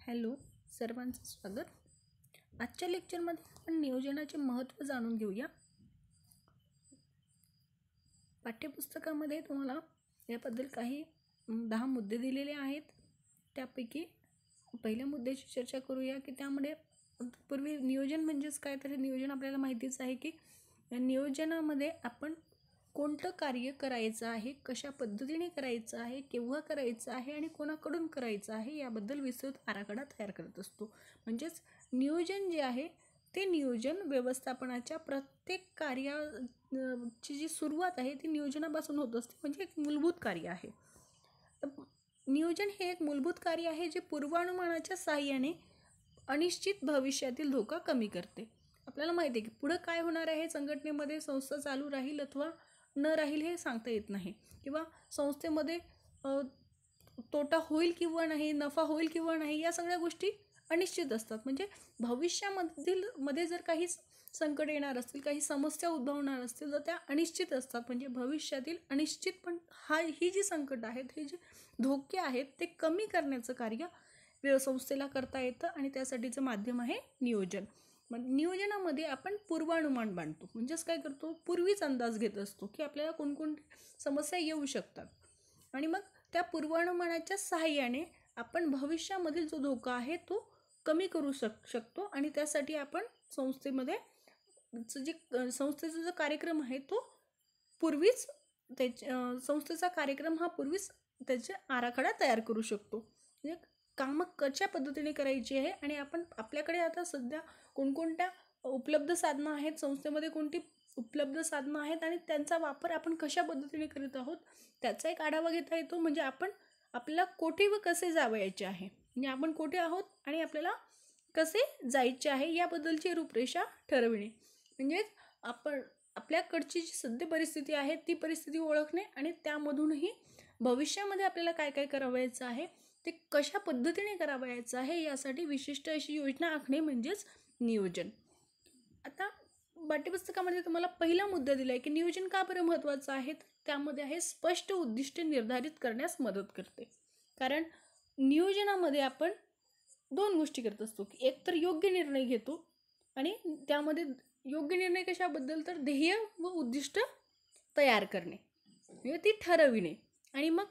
Hello, सर्वांचं स्वागत. आजच्या लेक्चरमध्ये आपण नियोजनाचे महत्त्व जाणून घेऊया. पाठ्यपुस्तकामध्ये तुम्हाला याबद्दल काही 10 मुद्दे दिलेले आहेत. त्यापैकी पहिल्या मुद्द्याची चर्चा करूया की त्यामध्ये पूर्वी नियोजन म्हणजेच काय, तर नियोजन आपल्याला माहितीच आहे की नियोजनामध्ये आपण कोणतं कार्य करायचं आहे, कशा पद्धतीने करायचं आहे, केव्हा करायचं आहे आणि कोणाकडून करायचं आहे याबद्दल विस्तृत आराखडा तयार करत असतो. म्हणजेच नियोजन जे आहे ते नियोजन व्यवस्थापनाच्या प्रत्येक कार्याची जी सुरुवात आहे ती नियोजनापासून होत असते. म्हणजे एक मूलभूत कार्य आहे. नियोजन हे एक मूलभूत कार्य आहे जे पूर्वानुमानाच्या साहाय्याने अनिश्चित भविष्यातील धोका कमी करते. आपल्याला माहिती आहे की पुढं काय होणार आहे, संघटनेमध्ये संस्था चालू राहील अथवा न राहील हे सांगता येत नाही, किंवा संस्थेमध्ये तोटा होईल किंवा नाही, नफा होईल किंवा नाही, या सगळ्या गोष्टी अनिश्चित असतात. म्हणजे भविष्यामध्ये जर काही संकट येणार असतील, काही समस्या उद्भवणार असतील तर त्या अनिश्चित असतात. म्हणजे भविष्यातील अनिश्चित पण ही जी संकट आहेत, हे जे धोके आहेत ते कमी करण्याचं कार्य संस्थेला करता येतं आणि त्यासाठीचं माध्यम आहे नियोजन. नियोजनामध्ये आपण पूर्वानुमान बांधतो. म्हणजेच काय करतो, पूर्वीच अंदाज घेत असतो की आपल्याला कोणकोणत्या समस्या येऊ शकतात आणि मग त्या पूर्वानुमानाच्या सहाय्याने आपण भविष्यामधील जो धोका आहे तो कमी करू शकतो. आणि त्यासाठी आपण संस्थेचा जो कार्यक्रम आहे तो पूर्वीच संस्थेचा कार्यक्रम हा पूर्वीच त्याचे आराखडा तयार करू शकतो. म्हणजे कामं कशा पद्धतीने करायची आहे आणि आपण आपल्याकडे आता सध्या कोणकोणत्या उपलब्ध साधनं आहेत, संस्थेमध्ये कोणती उपलब्ध साधनं आहेत आणि त्यांचा वापर आपण कशा पद्धतीने करीत आहोत त्याचा एक आढावा घेता येतो. म्हणजे आपल्याला कोठे व कसे जावयाचे आहे, म्हणजे आपण कोठे आहोत आणि आपल्याला कसे जायचे आहे याबद्दलची रूपरेषा ठरविणे. म्हणजेच आपण आपल्याकडची जी सद्य परिस्थिती आहे ती परिस्थिती ओळखणे आणि त्यामधूनही भविष्यामध्ये आपल्याला काय काय करावयाचं आहे, ते कशा पद्धतीने करावयाचं आहे यासाठी विशिष्ट अशी योजना आखणे म्हणजेच नियोजन. आता पाठ्यपुस्तकामध्ये तुम्हाला पहिला मुद्दा दिला आहे की नियोजन का बरं महत्त्वाचं आहे. त्यामध्ये आहे स्पष्ट उद्दिष्टे निर्धारित करण्यास मदत करते. कारण नियोजनामध्ये आपण दोन गोष्टी करत असतो की एक तर योग्य निर्णय घेतो आणि त्यामध्ये योग्य निर्णय कशाबद्दल, तर ध्येय व उद्दिष्ट तयार करणे म्हणजे ती ठरविणे. आणि मग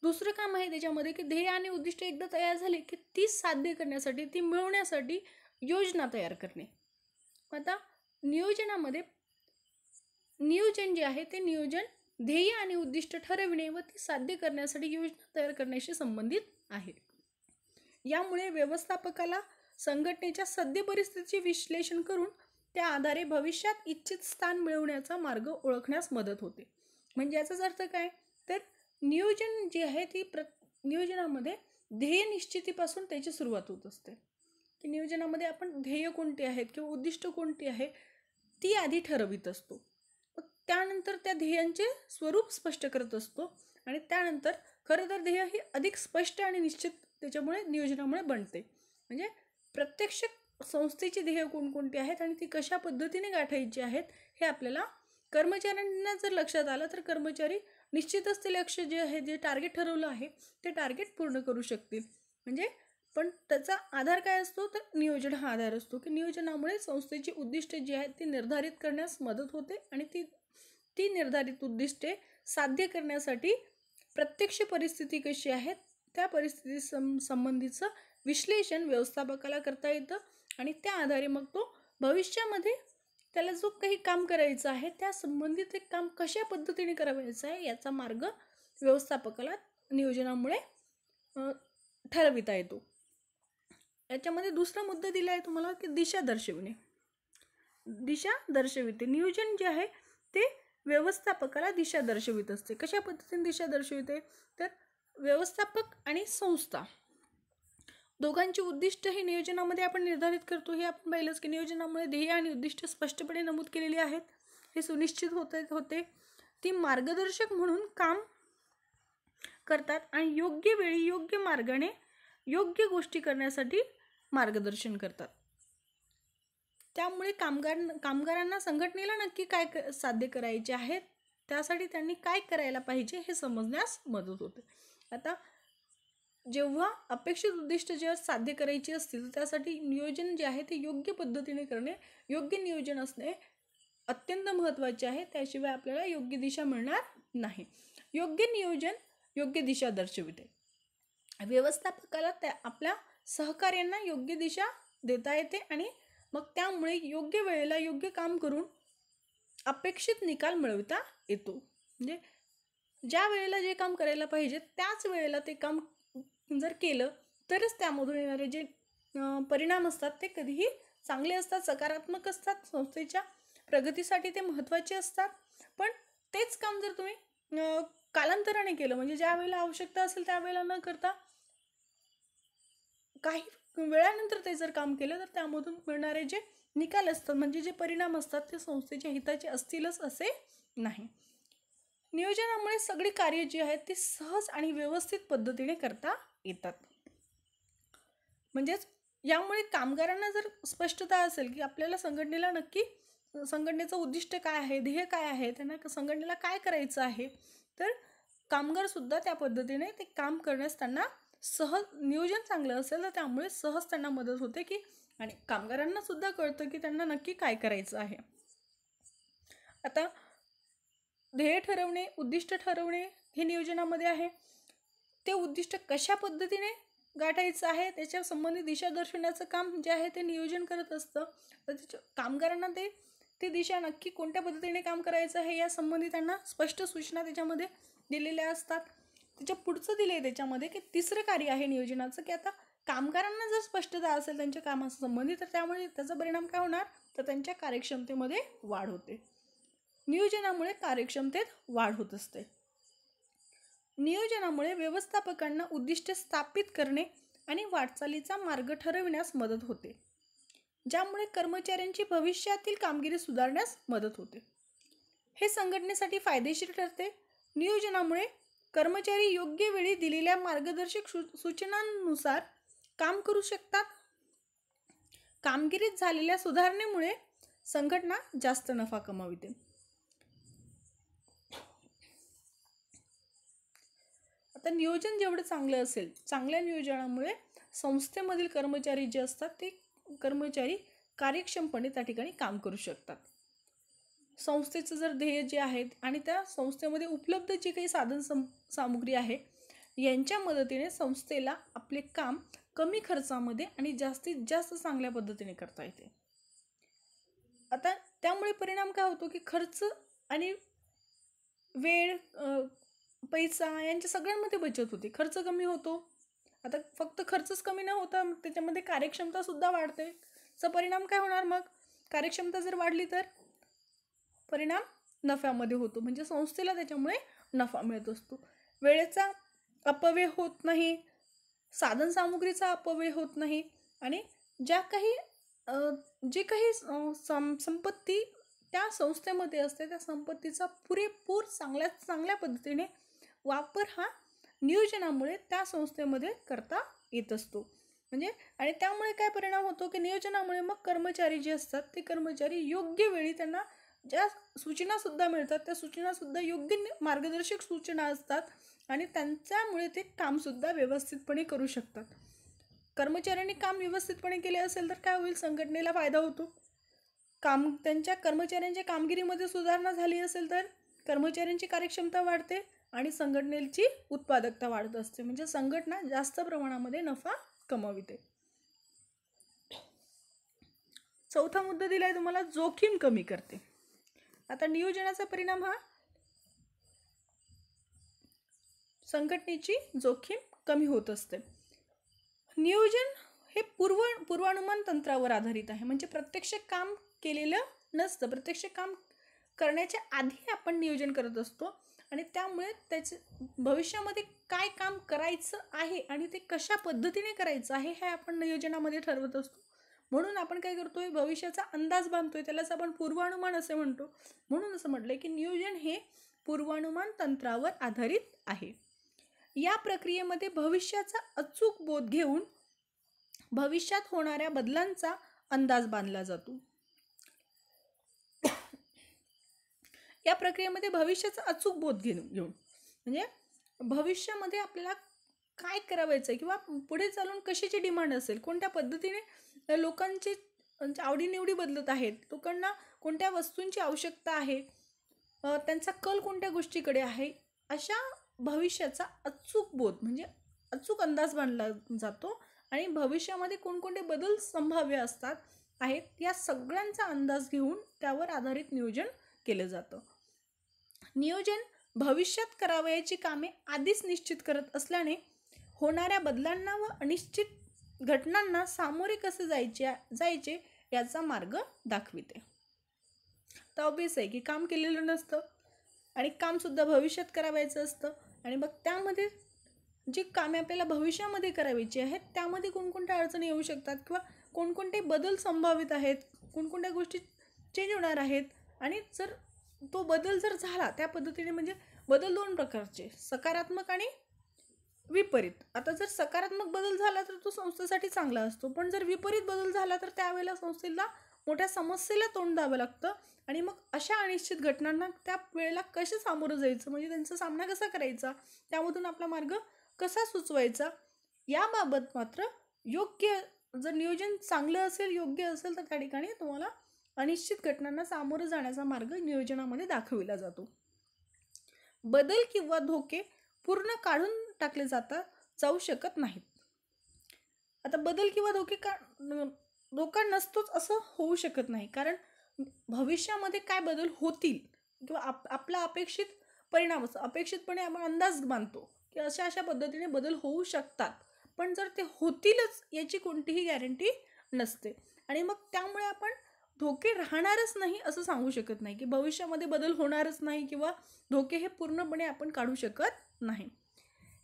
दुसरं काम आहे त्याच्यामध्ये की ध्येय आणि उद्दिष्ट एकदा तयार झाले की ती साध्य करण्यासाठी, ती मिळवण्यासाठी योजना तयार करणे. आता नियोजनामध्ये नियोजन जे आहे ते नियोजन ध्येय आणि उद्दिष्ट ठरविणे व ती साध्य करण्यासाठी योजना तयार करण्याशी संबंधित आहे. यामुळे व्यवस्थापकाला संघटनेच्या सद्य परिस्थितीचे विश्लेषण करून त्या आधारे भविष्यात इच्छित स्थान मिळवण्याचा मार्ग ओळखण्यास मदत होते. म्हणजे याचाच अर्थ काय, तर नियोजन जे आहे ती नियोजनामध्ये ध्येय निश्चितीपासून त्याची सुरुवात होत असते. की नियोजनामध्ये आपण ध्येय कोणते आहेत किंवा उद्दिष्ट कोणती आहे ती आधी ठरवित असतो. मग त्यानंतर त्या ध्येयांचे स्वरूप स्पष्ट करत असतो आणि त्यानंतर खरं तर ध्येय ही अधिक स्पष्ट आणि निश्चित त्याच्यामुळे नियोजनामुळे बनते. म्हणजे प्रत्यक्ष संस्थेची ध्येय कोणकोणती आहेत आणि ती कशा पद्धतीने गाठायची आहेत हे आपल्याला कर्मचाऱ्यांना जर लक्षात आलं तर कर्मचारी निश्चितच ते लक्ष जे आहे, जे टार्गेट ठरवलं आहे ते टार्गेट पूर्ण करू शकतील. म्हणजे पण त्याचा आधार काय असतो, तर नियोजन हा आधार असतो की नियोजनामुळे संस्थेची उद्दिष्टे जी आहेत ती निर्धारित करण्यास मदत होते आणि ती निर्धारित उद्दिष्टे साध्य करण्यासाठी प्रत्यक्ष परिस्थिती कशी आहे त्या परिस्थिती संबंधीचं विश्लेषण व्यवस्थापकाला करता येतं आणि त्या आधारे मग तो भविष्यामध्ये त्याला जो काही काम करायचं आहे त्या संबंधित एक काम कशा पद्धतीने करायचं आहे याचा मार्ग व्यवस्थापकाला नियोजनामुळे ठरविता येतो. याच्यामध्ये दुसरा मुद्दा दिला आहे तुम्हाला की दिशा दर्शविणे. दिशा दर्शविते. नियोजन जे आहे ते व्यवस्थापकाला दिशा दर्शवित असते. कशा पद्धतीने दिशा दर्शविते, तर व्यवस्थापक आणि संस्था दोघांची उद्दिष्ट हे नियोजनामध्ये आपण निर्धारित करतो. हे आपण पाहिलंच की नियोजनामुळे ध्येय आणि उद्दिष्ट स्पष्टपणे नमूद केलेली आहेत, हे सुनिश्चित होते. ती मार्गदर्शक म्हणून काम करतात आणि योग्य वेळी योग्य मार्गाने योग्य गोष्टी करण्यासाठी मार्गदर्शन करतात. त्यामुळे कामगारांना संघटनेला नक्की काय साध्य करायचे आहे त्यासाठी त्यांनी काय करायला पाहिजे हे समजण्यास मदत होते. आता जेव्हा अपेक्षित उद्दिष्ट जेव्हा साध्य करायची असतील त्यासाठी नियोजन जे आहे ते योग्य पद्धतीने करणे, योग्य नियोजन असणे अत्यंत महत्त्वाचे आहे. त्याशिवाय आपल्याला योग्य दिशा मिळणार नाही. योग्य नियोजन योग्य दिशा दर्शविते. व्यवस्थापकाला आपल्या सहकार्यांना योग्य दिशा देता येते आणि मग त्यामुळे योग्य वेळेला योग्य काम करून अपेक्षित निकाल मिळवता येतो. म्हणजे ज्या वेळेला जे काम करायला पाहिजे त्याच वेळेला ते काम जर केलं तरच त्यामधून येणारे जे परिणाम असतात ते कधीही चांगले असतात, सकारात्मक असतात, संस्थेच्या प्रगतीसाठी ते महत्त्वाचे असतात. पण तेच काम जर तुम्ही कालांतराने केलं, म्हणजे ज्या वेळेला आवश्यकता असेल त्यावेळेला न करता काही वेळानंतर ते जर काम केलं तर त्यामधून मिळणारे जे निकाल असतात, म्हणजे जे परिणाम असतात ते संस्थेच्या हिताचे असतीलच असे नाही. नियोजनामुळे सगळी कार्य जी आहेत ती सहज आणि व्यवस्थित पद्धतीने करता येतात. म्हणजेच यामुळे कामगारांना जर स्पष्टता असेल की आपल्याला संघटनेला नक्की संघटनेचं उद्दिष्ट काय आहे, ध्येय काय आहे, त्यांना संघटनेला काय करायचं आहे, तर कामगारसुद्धा त्या पद्धतीने ते काम करण्यास त्यांना सहज, नियोजन चांगलं असेल तर त्यामुळे सहज त्यांना मदत होते की, आणि कामगारांना सुद्धा कळतं की त्यांना नक्की काय करायचं आहे. आता ध्येय ठरवणे, उद्दिष्ट ठरवणे हे नियोजनामध्ये आहे. ते उद्दिष्ट कशा पद्धतीने गाठायचं आहे त्याच्या संबंधित दिशा दर्शवण्याचं काम जे आहे ते नियोजन करत असतं. तर त्याच्या कामगारांना ते दिशा नक्की कोणत्या पद्धतीने काम करायचं आहे या संबंधी त्यांना स्पष्ट सूचना त्याच्यामध्ये दिलेल्या असतात. त्याच्या पुढचं दिलं आहे त्याच्यामध्ये की तिसरं कार्य आहे नियोजनाचं, की आता कामगारांना जर स्पष्टता असेल त्यांच्या कामाच्या संबंधित तर त्यामुळे त्याचा परिणाम काय होणार, तर त्यांच्या कार्यक्षमतेमध्ये वाढ होते. नियोजनामुळे कार्यक्षमतेत वाढ होत असते. नियोजनामुळे व्यवस्थापकांना उद्दिष्ट स्थापित करणे आणि वाटचालीचा मार्ग ठरविण्यास मदत होते, ज्यामुळे कर्मचाऱ्यांची भविष्यातील कामगिरी सुधारण्यास मदत होते. हे संघटनेसाठी फायदेशीर ठरते. नियोजनामुळे कर्मचारी योग्य वेळी दिलेल्या मार्गदर्शक सूचनांनुसार काम करू शकतात. कामगिरीत झालेल्या सुधारणेमुळे संघटना जास्त नफा कमावते. आता नियोजन जेवढं चांगलं असेल, चांगल्या नियोजनामुळे संस्थेमधील कर्मचारी जे असतात ते कर्मचारी कार्यक्षमपणे त्या ठिकाणी काम करू शकतात. संस्थेचं जर ध्येय जे आहेत आणि त्या संस्थेमध्ये उपलब्ध जी काही साधन सामुग्री आहे यांच्या मदतीने संस्थेला आपले काम कमी खर्चामध्ये आणि जास्तीत जास्त चांगल्या पद्धतीने करता येते. आता त्यामुळे परिणाम काय होतो की खर्च आणि वेळ, पैसा यांच्या सगळ्यांमध्ये बचत होते. खर्च कमी होतो. आता फक्त खर्चच कमी न होता त्याच्यामध्ये कार्यक्षमता सुद्धा वाढते. चा परिणाम काय होणार, मग कार्यक्षमता जर वाढली तर परिणाम नफ्यामध्ये होतो, म्हणजे संस्थेला त्याच्यामुळे नफा मिळत असतो. वेळेचा अपव्यय होत नाही, साधन सामुग्रीचा अपव्यय होत नाही आणि जे काही संपत्ती त्या संस्थेमध्ये असते त्या संपत्तीचा पुरेपूर चांगल्या पद्धतीने वापर हा नियोजनामुळे त्या संस्थेमध्ये करता येत असतो. म्हणजे आणि त्यामुळे काय परिणाम होतो की नियोजनामुळे मग कर्मचारी जे असतात ते कर्मचारी योग्य वेळी त्यांना ज्या सूचनासुद्धा मिळतात त्या सूचनासुद्धा योग्य मार्गदर्शक सूचना असतात आणि त्यांच्यामुळे ते कामसुद्धा व्यवस्थितपणे करू शकतात. कर्मचाऱ्यांनी काम व्यवस्थितपणे केले असेल तर काय होईल, संघटनेला फायदा होतो. त्यांच्या कर्मचाऱ्यांच्या कामगिरीमध्ये सुधारणा झाली असेल तर कर्मचाऱ्यांची कार्यक्षमता वाढते आणि संघटनेची उत्पादकता वाढत असते, म्हणजे संघटना जास्त प्रमाणामध्ये नफा कमाविते. चौथा मुद्दा दिलाय तुम्हाला, जोखीम कमी करते. आता नियोजनाचा परिणाम हा संघटनेची जोखीम कमी होत असते. नियोजन हे पूर्वानुमान तंत्रावर आधारित आहे, म्हणजे प्रत्यक्ष काम केलेलं नसतं. प्रत्यक्ष काम करण्याच्या आधी आपण नियोजन करत असतो आणि त्यामुळे त्याचे भविष्यामध्ये काय काम करायचं आहे आणि ते कशा पद्धतीने करायचं आहे हे आपण नियोजनामध्ये ठरवत असतो. म्हणून आपण काय करतोय, भविष्याचा अंदाज बांधतोय, त्यालाच आपण पूर्वानुमान असे म्हणतो. म्हणून असं म्हटलंय की नियोजन हे पूर्वानुमान तंत्रावर आधारित आहे. या प्रक्रियेमध्ये भविष्याचा अचूक बोध घेऊन भविष्यात होणाऱ्या बदलांचा अंदाज बांधला जातो. या प्रक्रियेमध्ये भविष्याचा अचूक बोध घेऊन म्हणजे भविष्यामध्ये आपल्याला काय करावायचं आहे किंवा पुढे चालून कशाची डिमांड असेल, कोणत्या पद्धतीने लोकांची आवडीनिवडी बदलत आहेत, लोकांना कोणत्या वस्तूंची आवश्यकता आहे, त्यांचा कल कोणत्या गोष्टीकडे आहे, अशा भविष्याचा अचूक बोध म्हणजे अचूक अंदाज बांधला जातो आणि भविष्यामध्ये कोणकोणते बदल संभाव्य असतात आहेत या सगळ्यांचा अंदाज घेऊन त्यावर आधारित नियोजन केलं जातं. नियोजन भविष्यात करावयाची कामे आधीच निश्चित करत असल्याने होणाऱ्या बदलांना व अनिश्चित घटनांना सामोरे कसे जायचे याचा मार्ग दाखविते. तर ऑब्वियस आहे की काम केलेलं नसतं आणि कामसुद्धा भविष्यात करावायचं असतं आणि मग त्यामध्ये जी कामे आपल्याला भविष्यामध्ये करायची आहेत त्यामध्ये कोणकोणत्या अडचणी येऊ शकतात किंवा कोणकोणते बदल संभावित आहेत, कोणकोणत्या गोष्टी चेंज होणार आहेत आणि जर तो बदल जर झाला त्या पद्धतीने म्हणजे बदल दोन प्रकारचे, सकारात्मक आणि विपरीत. आता जर सकारात्मक बदल झाला तर तो संस्थेसाठी चांगला असतो, पण जर विपरीत बदल झाला तर त्यावेळेला संस्थेला मोठ्या समस्येला तोंड द्यावं लागतं आणि मग अशा अनिश्चित घटनांना त्या वेळेला कसं सामोरं जायचं म्हणजे त्यांचा सामना कसा करायचा, त्यामधून आपला मार्ग कसा सुचवायचा याबाबत मात्र योग्य जर नियोजन चांगलं असेल, योग्य असेल तर त्या ठिकाणी तुम्हाला अनिश्चित घटनांना सामोरं जाण्याचा मार्ग नियोजनामध्ये दाखविला जातो. बदल किंवा धोके पूर्ण काढून टाकले जाऊ शकत नाहीत. आता बदल किंवा धोका नसतोच असं होऊ शकत नाही, कारण भविष्यामध्ये काय बदल होतील किंवा आपला अपेक्षित परिणाम असतो, अपेक्षितपणे आपण अंदाज बांधतो की अशा अशा पद्धतीने बदल होऊ शकतात, पण जर ते होतीलच याची कोणतीही गॅरंटी नसते आणि मग त्यामुळे आपण धोके राहणारच नाही असं सांगू शकत नाही की भविष्यामध्ये बदल होणारच नाही किंवा धोके हे पूर्णपणे आपण काढू शकत नाही.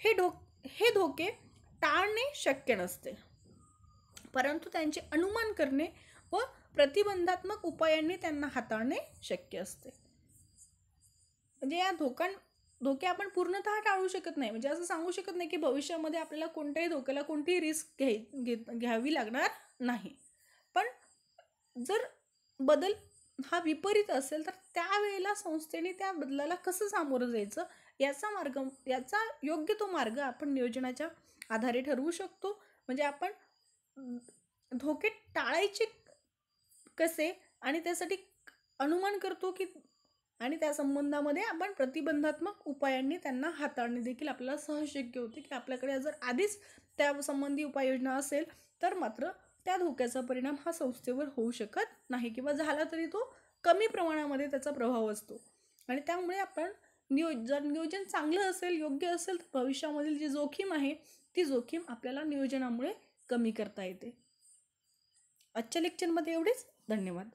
हे धोके टाळणे शक्य नसते, परंतु त्यांचे अनुमान करणे व प्रतिबंधात्मक उपायांनी त्यांना हाताळणे शक्य असते. म्हणजे या धोके आपण पूर्णतः टाळू शकत नाही, म्हणजे असं सांगू शकत नाही की भविष्यामध्ये आपल्याला कोणत्याही धोक्याला कोणतीही रिस्क घ्यावी लागणार नाही, पण जर बदल हा विपरीत असेल तर त्यावेळेला संस्थेने त्या बदलाला कसं सामोरं जायचं याचा योग्य तो मार्ग आपण नियोजनाच्या आधारे ठरवू शकतो. म्हणजे आपण धोके टाळायचे कसे आणि त्यासाठी अनुमान करतो की आणि त्या संबंधामध्ये आपण प्रतिबंधात्मक उपायांनी त्यांना हाताळणे देखील आपल्याला सहज शक्य होते की आपल्याकडे जर आधीच त्या संबंधी उपाययोजना असेल तर मात्र त्या धोक्याचा परिणाम हा संस्थेवर होऊ शकत नाही किंवा झाला तरी तो कमी प्रमाणामध्ये त्याचा प्रभाव असतो आणि त्यामुळे आपण जर नियोजन चांगलं असेल, योग्य असेल तर भविष्यामधील जी जोखीम आहे ती जोखीम आपल्याला नियोजनामुळे कमी करता येते. आजच्या लेक्चरमध्ये एवढेच. धन्यवाद.